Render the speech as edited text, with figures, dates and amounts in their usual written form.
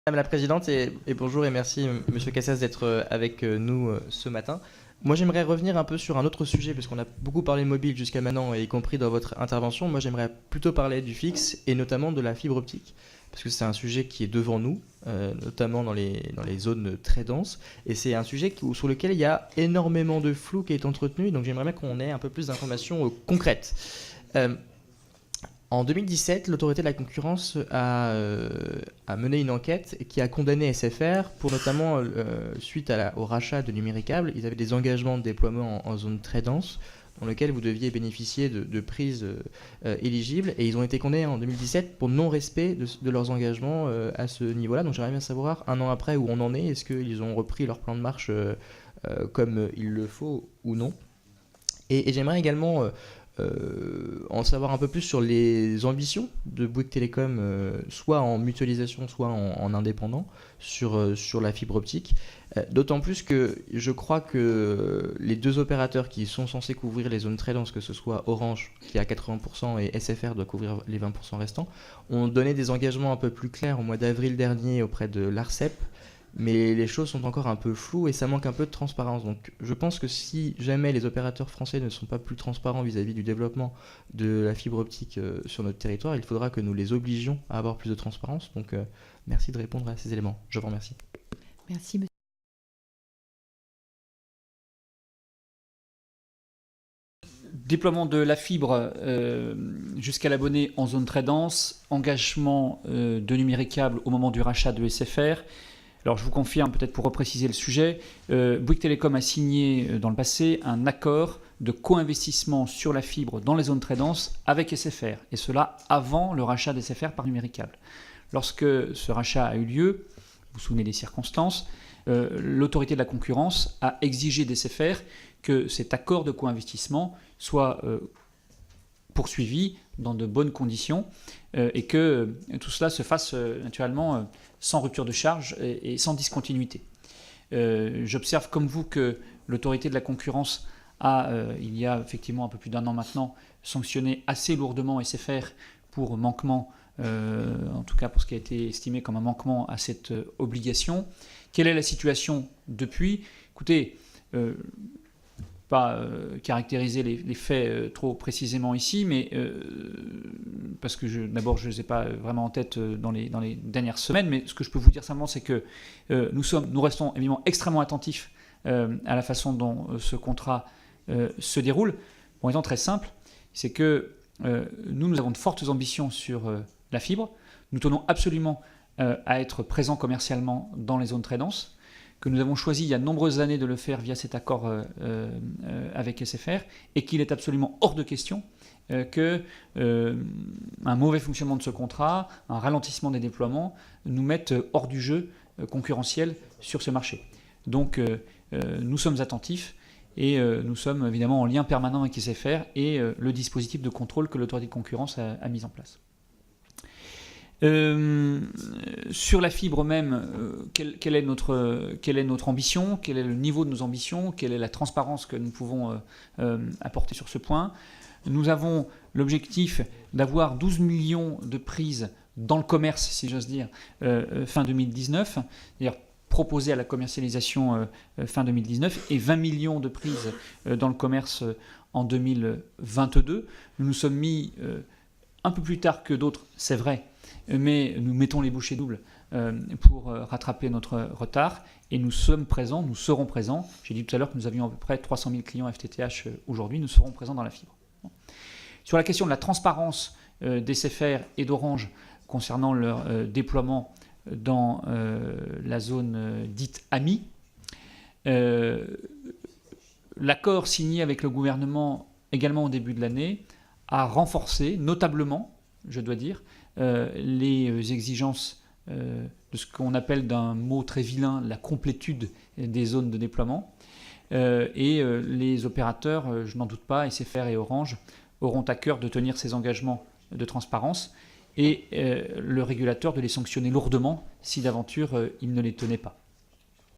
Madame la Présidente, et bonjour et merci Monsieur Cassas d'être avec nous ce matin. Moi j'aimerais revenir un peu sur un autre sujet, parce qu'on a beaucoup parlé de mobile jusqu'à maintenant, et y compris dans votre intervention. Moi j'aimerais plutôt parler du fixe, et notamment de la fibre optique, parce que c'est un sujet qui est devant nous, notamment dans les zones très denses, et c'est un sujet sur lequel il y a énormément de flou qui est entretenu, donc j'aimerais bien qu'on ait un peu plus d'informations concrètes. En 2017, l'autorité de la concurrence a mené une enquête qui a condamné SFR pour notamment, suite au rachat de Numéricable, ils avaient des engagements de déploiement en zone très dense dans lesquels vous deviez bénéficier de prises éligibles, et ils ont été condamnés en 2017 pour non-respect de leurs engagements à ce niveau-là. Donc j'aimerais bien savoir, un an après, où on en est. Est-ce qu'ils ont repris leur plan de marche comme il le faut ou non? Et j'aimerais également en savoir un peu plus sur les ambitions de Bouygues Telecom, soit en mutualisation, soit en indépendant, sur la fibre optique. D'autant plus que je crois que les deux opérateurs qui sont censés couvrir les zones très denses, que ce soit Orange, qui est à 80%, et SFR doit couvrir les 20% restants, ont donné des engagements un peu plus clairs au mois d'avril dernier auprès de l'ARCEP, mais les choses sont encore un peu floues et ça manque un peu de transparence. Donc je pense que si jamais les opérateurs français ne sont pas plus transparents vis-à-vis du développement de la fibre optique sur notre territoire, il faudra que nous les obligions à avoir plus de transparence. Donc merci de répondre à ces éléments. Je vous remercie. Merci, monsieur. Déploiement de la fibre jusqu'à l'abonné en zone très dense, engagement de Numéricable au moment du rachat de SFR. Alors je vous confirme, peut-être pour repréciser le sujet, Bouygues Telecom a signé dans le passé un accord de co-investissement sur la fibre dans les zones très denses avec SFR, et cela avant le rachat d'SFR par Numéricable. Lorsque ce rachat a eu lieu, vous vous souvenez des circonstances, l'autorité de la concurrence a exigé d'SFR que cet accord de co-investissement soit poursuivi dans de bonnes conditions et que tout cela se fasse naturellement sans rupture de charge et sans discontinuité. J'observe comme vous que l'autorité de la concurrence a, il y a effectivement un peu plus d'un an maintenant, sanctionné assez lourdement SFR pour manquement, en tout cas pour ce qui a été estimé comme un manquement à cette obligation. Quelle est la situation depuis? Écoutez, pas caractériser les faits trop précisément ici, mais parce que d'abord je ne les ai pas vraiment en tête dans les dernières semaines, mais ce que je peux vous dire simplement, c'est que nous restons évidemment extrêmement attentifs à la façon dont ce contrat se déroule, pour une raison très simple, c'est que nous avons de fortes ambitions sur la fibre. Nous tenons absolument à être présents commercialement dans les zones très denses, que nous avons choisi il y a de nombreuses années de le faire via cet accord avec SFR, et qu'il est absolument hors de question qu'un mauvais fonctionnement de ce contrat, un ralentissement des déploiements, nous mettent hors du jeu concurrentiel sur ce marché. Donc nous sommes attentifs et nous sommes évidemment en lien permanent avec SFR et le dispositif de contrôle que l'autorité de concurrence a mis en place. Sur la fibre même, quelle est notre ambition? Quel est le niveau de nos ambitions? Quelle est la transparence que nous pouvons apporter sur ce point? Nous avons l'objectif d'avoir 12 millions de prises dans le commerce, si j'ose dire, fin 2019, c'est-à-dire proposées à la commercialisation fin 2019, et 20 millions de prises dans le commerce en 2022. Nous nous sommes mis un peu plus tard que d'autres, c'est vrai, mais nous mettons les bouchées doubles pour rattraper notre retard, et nous sommes présents, nous serons présents. J'ai dit tout à l'heure que nous avions à peu près 300 000 clients FTTH aujourd'hui, nous serons présents dans la fibre. Sur la question de la transparence d'SFR et d'Orange concernant leur déploiement dans la zone dite AMI, l'accord signé avec le gouvernement également au début de l'année a renforcé notablement, je dois dire, les exigences de ce qu'on appelle d'un mot très vilain, la complétude des zones de déploiement. Et les opérateurs, je n'en doute pas, SFR et Orange, auront à cœur de tenir ces engagements de transparence, et le régulateur de les sanctionner lourdement si d'aventure il ne les tenait pas.